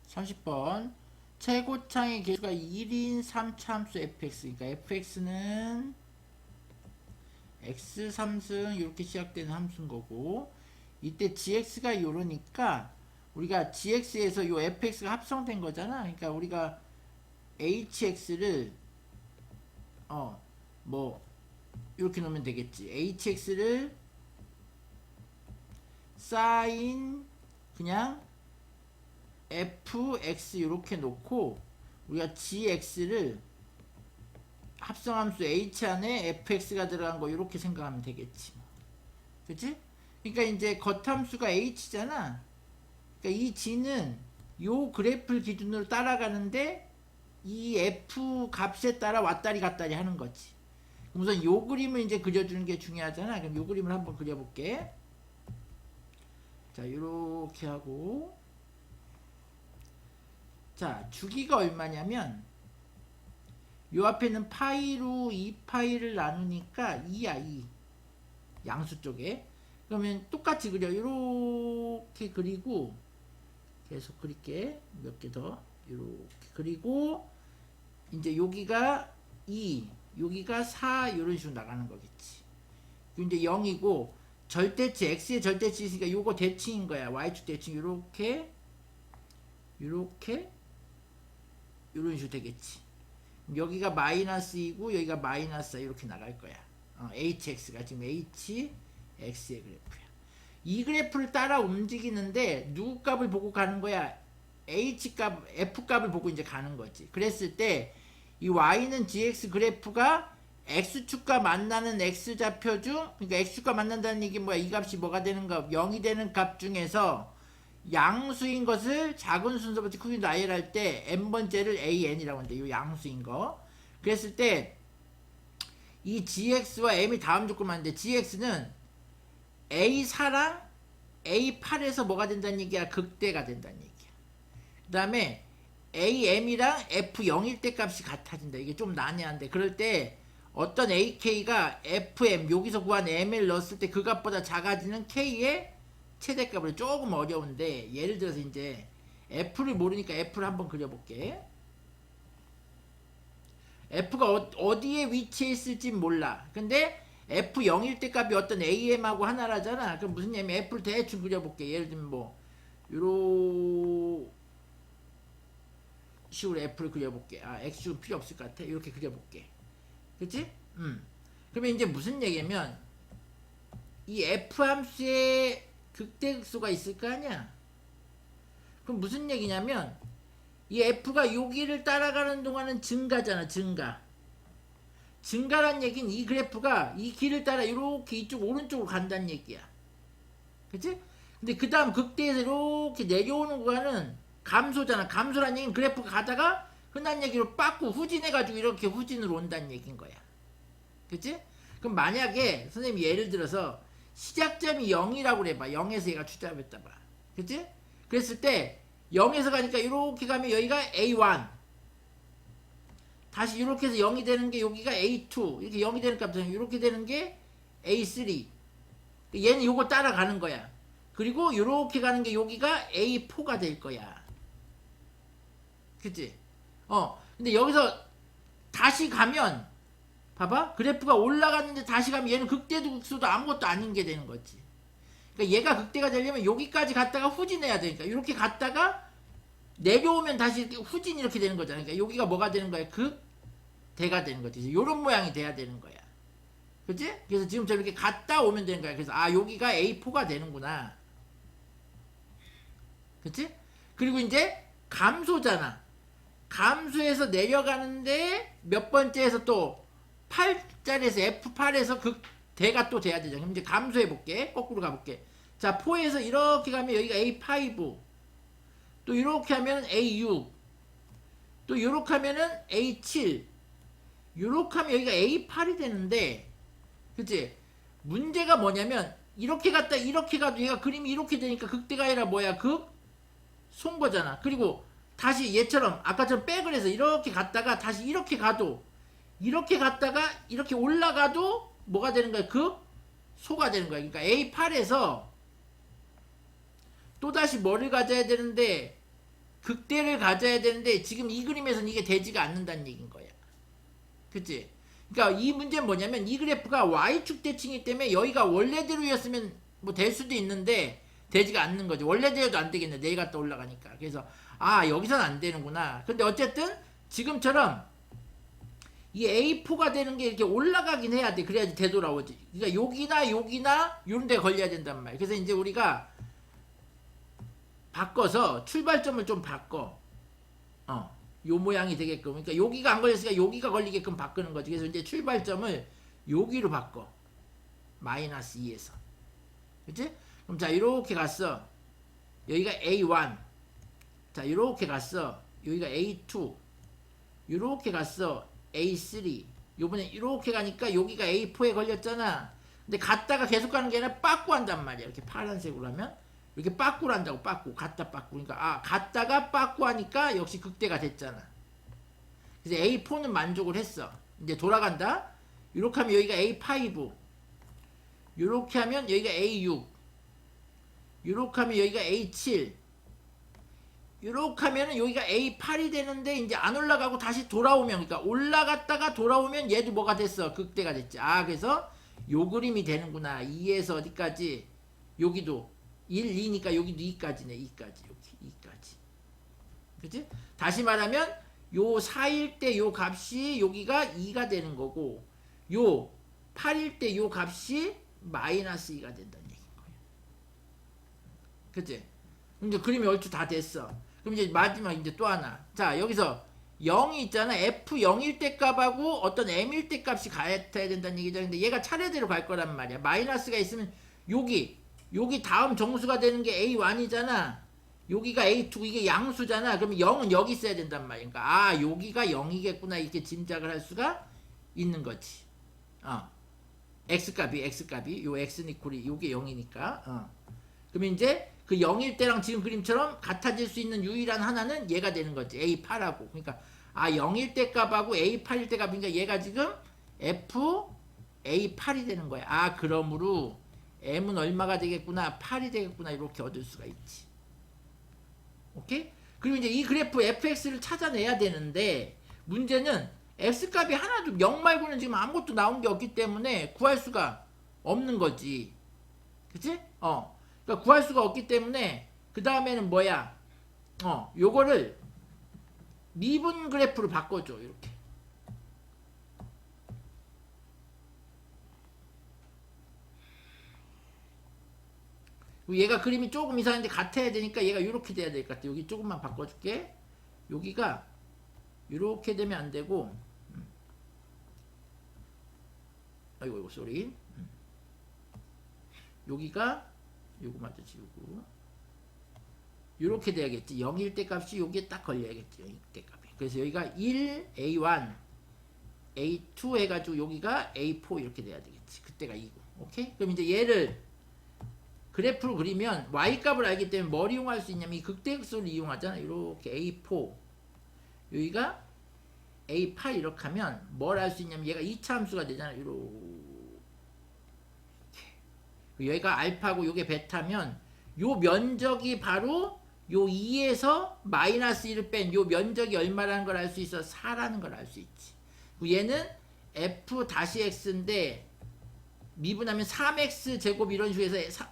30번. 최고창의 개수가 1인 3차함수 fx. 그러니까 fx는 x 3승 이렇게 시작되는 함수인 거고, 이때 gx가 요러니까 우리가 gx에서 요 fx가 합성된 거잖아. 그러니까 우리가 hx를 뭐 이렇게 놓으면 되겠지. hx를 sin 그냥 fx 이렇게 놓고, 우리가 gx를 합성함수 h 안에 fx가 들어간 거 이렇게 생각하면 되겠지. 그치? 그러니까 이제 겉함수가 h잖아. 그러니까 이 g는 요 그래프를 기준으로 따라가는데 이 f 값에 따라 왔다리 갔다리 하는 거지. 우선 요 그림을 이제 그려주는 게 중요하잖아. 그럼 요 그림을 한번 그려볼게. 자, 요렇게 하고, 자, 주기가 얼마냐면 요 앞에는 파이로 2파이를 나누니까 2야, 2. 양수 쪽에. 그러면 똑같이 그려. 요렇게 그리고 계속 그릴게. 몇 개 더. 요렇게 그리고 이제 여기가 2, 여기가 4 요런 식으로 나가는 거겠지. 그리고 이제 0이고 절대치, x의 절대치 있으니까 요거 대칭인 거야. y축 대칭. 요렇게 요렇게 요런 식으로 되겠지. 여기가 마이너스2고 여기가 마이너스 4 이렇게 나갈 거야. hx가 지금 hx의 그래프야. 이 그래프를 따라 움직이는데 누구 값을 보고 가는 거야? h 값, f 값을 보고 이제 가는 거지. 그랬을 때 이 y는 gx 그래프가 x축과 만나는 x좌표 중, 그러니까 x축과 만난다는 얘기 뭐야? 이 값이 뭐가 되는 값? 0이 되는 값 중에서 양수인 것을 작은 순서부터 크게 나열할 때 n번째를 an이라고 하는데, 이 양수인 거. 그랬을 때 이 gx와 m이 다음 조건만인데, gx는 a4랑 a8에서 뭐가 된다는 얘기야? 극대가 된다는 얘기야. 그 다음에 am이랑 f0일 때 값이 같아진다. 이게 좀 난해한데, 그럴 때 어떤 ak가 fm, 여기서 구한 m을 넣었을 때 그 값보다 작아지는 k의 최대값을, 조금 어려운데, 예를 들어서 이제 f를 모르니까 f를 한번 그려볼게. f가 어디에 위치해 있을지 몰라. 근데 f0일 때 값이 어떤 am하고 하나라잖아. 그럼 무슨 얘기냐면 f를 대충 그려볼게. 예를 들면 뭐 요런 식으로 f를 그려볼게. x축은 필요 없을 것 같아. 이렇게 그려볼게. 그치? 그러면 이제 무슨 얘기냐면 이 f 함수에 극대극소가 있을 거 아니야. 그럼 무슨 얘기냐면 이 f가 여기를 따라가는 동안은 증가잖아. 증가란 얘기는 이 그래프가 이 길을 따라 이렇게 이쪽 오른쪽으로 간다는 얘기야. 그치? 근데 그 다음 극대에서 이렇게 내려오는 구간은 감소잖아. 감소란 얘기는 그래프가 가다가 흔한 얘기로 빠꾸 후진해가지고 이렇게 후진으로 온다는 얘기인 거야. 그치? 그럼 만약에 선생님이 예를 들어서 시작점이 0이라고 해봐. 0에서 얘가 추잡했다 봐. 그치? 그랬을 때 0에서 가니까 이렇게 가면 여기가 A1, 다시 이렇게 해서 0이 되는 게 여기가 A2, 이렇게 0이 되는 값은 이렇게 되는 게 A3. 얘는 요거 따라가는 거야. 그리고 이렇게 가는 게 여기가 A4가 될 거야. 그치? 근데 여기서 다시 가면 봐봐, 그래프가 올라갔는데 다시 가면 얘는 극대도 극소도 아무것도 아닌 게 되는 거지. 그러니까 얘가 극대가 되려면 여기까지 갔다가 후진해야 되니까 이렇게 갔다가 내려오면 다시 이렇게 후진 이렇게 되는 거잖아. 그러니까 여기가 뭐가 되는 거야? 극대가 되는 거지. 요런 모양이 돼야 되는 거야. 그치? 그래서 지금처럼 이렇게 갔다 오면 되는 거야. 그래서 여기가 A4가 되는구나. 그치? 그리고 이제 감소잖아. 감소해서 내려가는데 몇 번째에서 또 8짜리에서 F8에서 극대가 또 돼야 되죠. 그럼 이제 감소해 볼게. 거꾸로 가볼게. 자, 4에서 이렇게 가면 여기가 A5, 또 이렇게 하면 A6, 또 이렇게 하면은 A7, 이렇게 하면 여기가 A8이 되는데, 그치? 문제가 뭐냐면 이렇게 갔다 이렇게 가도 얘가 그림이 이렇게 되니까 극대가 아니라 뭐야? 극소인 거잖아. 그리고 다시 얘처럼 아까처럼 백을 해서 이렇게 갔다가 다시 이렇게 가도, 이렇게 갔다가 이렇게 올라가도 뭐가 되는 거야? 극소가 되는 거야. 그러니까 A8에서 또다시 뭐를 가져야 되는데 극대를 가져야 되는데 지금 이 그림에서는 이게 되지가 않는다는 얘기인 거야. 그치? 그러니까 이 문제는 뭐냐면 이 그래프가 Y축 대칭이기 때문에 여기가 원래대로였으면 뭐 될 수도 있는데 되지가 않는 거지. 원래대로도 안 되겠네. 내일 또 올라가니까. 그래서 여기선 안 되는구나. 근데 어쨌든 지금처럼 이 A4가 되는 게 이렇게 올라가긴 해야 돼. 그래야지 되돌아오지. 그러니까 여기나 요런 데 걸려야 된단 말이야. 그래서 이제 우리가 바꿔서 출발점을 좀 바꿔. 요 모양이 되게끔. 그러니까 여기가 안 걸렸으니까 여기가 걸리게끔 바꾸는 거지. 그래서 이제 출발점을 여기로 바꿔. 마이너스 2에서. 그치? 그럼 자, 이렇게 갔어. 여기가 A1. 자, 이렇게 갔어. 여기가 A2. 이렇게 갔어. A3. 요번에 이렇게 가니까 여기가 A4에 걸렸잖아. 근데 갔다가 계속 가는 게 아니라 빠꾸 한단 말이야. 이렇게 파란색으로 하면. 이렇게 빠꾸를 한다고. 빠꾸. 갔다 빠꾸. 그러니까 갔다가 빠꾸 하니까 역시 극대가 됐잖아. 그래서 A4는 만족을 했어. 이제 돌아간다. 이렇게 하면 여기가 A5. 이렇게 하면 여기가 A6. 이렇게 하면 여기가 A7. 이렇게 하면 여기가 A8이 되는데 이제 안 올라가고 다시 돌아오면, 그러니까 올라갔다가 돌아오면 얘도 뭐가 됐어? 극대가 됐지. 그래서 요 그림이 되는구나. 2에서 어디까지? 여기도 1, 2니까 여기도 2까지네. 2까지. 여기 2까지. 그치? 다시 말하면 요 4일 때 요 값이 여기가 2가 되는 거고, 요 8일 때 요 값이 마이너스 2가 된다는 얘기인 거예요. 그치? 이제 그림이 얼추 다 됐어. 그럼 이제 마지막 이제 또 하나. 자, 여기서 0이 있잖아. F0일 때 값하고 어떤 M일 때 값이 같아야 된다는 얘기죠. 근데 얘가 차례대로 갈 거란 말이야. 마이너스가 있으면 여기 다음 정수가 되는 게 A1이잖아. 여기가 A2, 이게 양수잖아. 그러면 0은 여기 있어야 된단 말이야. 그러니까 여기가 0이겠구나 이렇게 짐작을 할 수가 있는 거지. X값이 요 X니콜이 요게 0이니까. 그러면 이제 그 0일 때랑 지금 그림처럼 같아질 수 있는 유일한 하나는 얘가 되는 거지. A8하고. 그러니까 0일 때 값하고 A8일 때 값이니까 얘가 지금 F A8이 되는 거야. 그러므로 M은 얼마가 되겠구나? 8이 되겠구나. 이렇게 얻을 수가 있지. 오케이? 그리고 이제 이 그래프 fx를 찾아내야 되는데 문제는 x값이 하나도 0 말고는 지금 아무것도 나온 게 없기 때문에 구할 수가 없는 거지. 그치? 그러니까 구할 수가 없기 때문에 그 다음에는 뭐야? 요거를 미분 그래프로 바꿔줘. 이렇게. 얘가 그림이 조금 이상한데 같아야 되니까 얘가 이렇게 돼야 될 것 같아. 여기 조금만 바꿔줄게. 여기가 이렇게 되면 안 되고, 아이고 쏘리. 여기가 요거 맞아 지우고 이렇게 돼야겠지. 0일 때 값이 여기에 딱 걸려야겠지. 0일 때 값이. 그래서 여기가 1, A1, A2 해가지고 여기가 A4 이렇게 돼야 되겠지. 그때가 2고. 오케이? 그럼 이제 얘를 그래프로 그리면 Y값을 알기 때문에 뭘 이용할 수 있냐면 이 극대극소를 이용하잖아. 이렇게 A4 여기가 A8 이렇게 하면 뭘 할 수 있냐면 얘가 2차 함수가 되잖아. 이렇게 여기가 알파고 요게 베타면 요 면적이 바로 요 2에서 마이너스 1을 뺀 요 면적이 얼마라는 걸 알 수 있어? 4라는 걸 알 수 있지. 얘는 F-X인데 미분하면 3x 제곱 이런 식으로 해서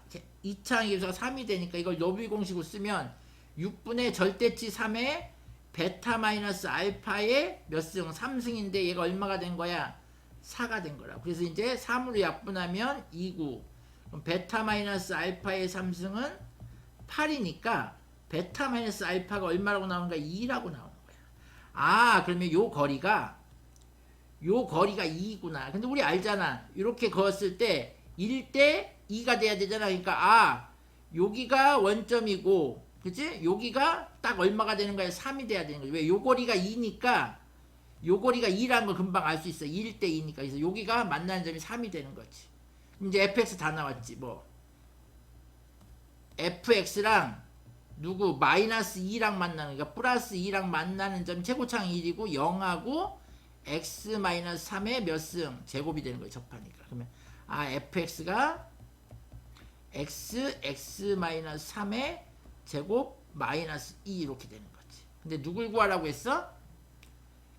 2차 함수가 3이 되니까 이걸 너비 공식으로 쓰면 6분의 절대치 3에 베타 마이너스 알파의 몇 승? 3승인데 얘가 얼마가 된 거야? 4가 된 거라. 그래서 이제 3으로 약분하면 2구. 그럼 베타 마이너스 알파의 3승은 8이니까 베타 마이너스 알파가 얼마라고 나오는 거야? 2라고 나오는 거야. 그러면 요 거리가 2구나. 근데 우리 알잖아. 이렇게 그었을 때 1대 2가 돼야 되잖아. 그러니까 여기가 원점이고, 그치? 여기가 딱 얼마가 되는 거야? 3이 돼야 되는 거지. 왜? 요 거리가 2니까 요 거리가 2라는 걸 금방 알 수 있어. 1대 2니까. 그래서 여기가 만나는 점이 3이 되는 거지. 이제 fx 다 나왔지. 뭐 fx랑 누구 마이너스 2랑 만나는, 그러니까 플러스 2랑 만나는 점 최고차항이 1이고 0하고 x 마이너스 3의 몇 승? 제곱이 되는 거예요. 접하니까. 그러면 fx가 x 마이너스 3의 제곱 마이너스 2 이렇게 되는 거지. 근데 누굴 구하라고 했어?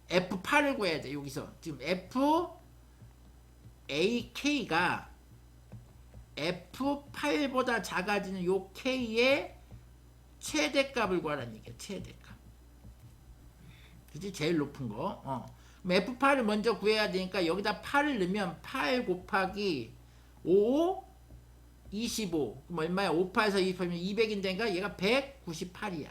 F8을 구해야 돼. 여기서 지금 FAK가 F8보다 작아지는 요 K의 최대값을 구하라는 얘기야. 최대값. 그치? 제일 높은 거. 그럼 F8을 먼저 구해야 되니까 여기다 8을 넣으면 8 곱하기 5, 25. 그럼 얼마야? 5, 8에서 28이면 200인데니까 얘가 198이야.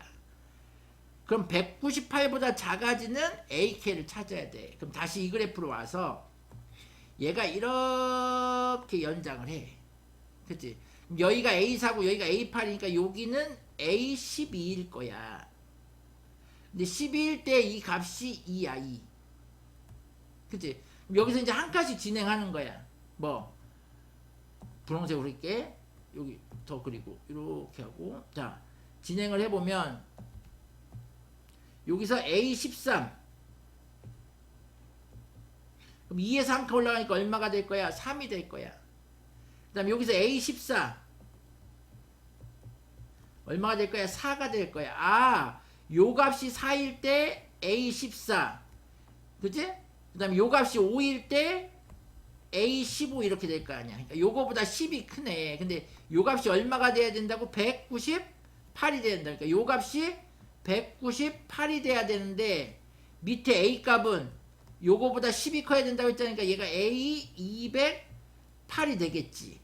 그럼 198보다 작아지는 AK를 찾아야 돼. 그럼 다시 이 그래프로 와서 얘가 이렇게 연장을 해. 그치? 여기가 A4고 여기가 A8이니까 여기는 A12일 거야. 근데 12일 때 이 값이 2야, 2. 그치? 여기서 이제 한 칸씩 진행하는 거야. 뭐, 분홍색으로 할게. 여기 더 그리고, 이렇게 하고. 자, 진행을 해보면, 여기서 A13. 그럼 2에서 한 칸 올라가니까 얼마가 될 거야? 3이 될 거야. 그 다음에 여기서 A14. 얼마가 될 거야? 4가 될 거야. 아, 요 값이 4일 때 A14. 그치? 그 다음에 요 값이 5일 때 A15 이렇게 될 거 아니야. 그러니까 요거보다 10이 크네. 근데 요 값이 얼마가 돼야 된다고? 198이 돼야 된다. 그러니까 요 값이 198이 돼야 되는데 밑에 A 값은 요거보다 10이 커야 된다고 했잖아요. 그러니까 얘가 A 208이 되겠지.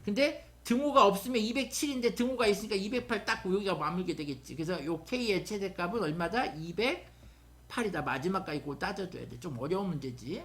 근데 등호가 없으면 207인데 등호가 있으니까 208 딱 여기가 맞물게 되겠지. 그래서 요 K의 최대값은 얼마다? 208이다. 마지막까지 그걸 따져줘야 돼. 좀 어려운 문제지.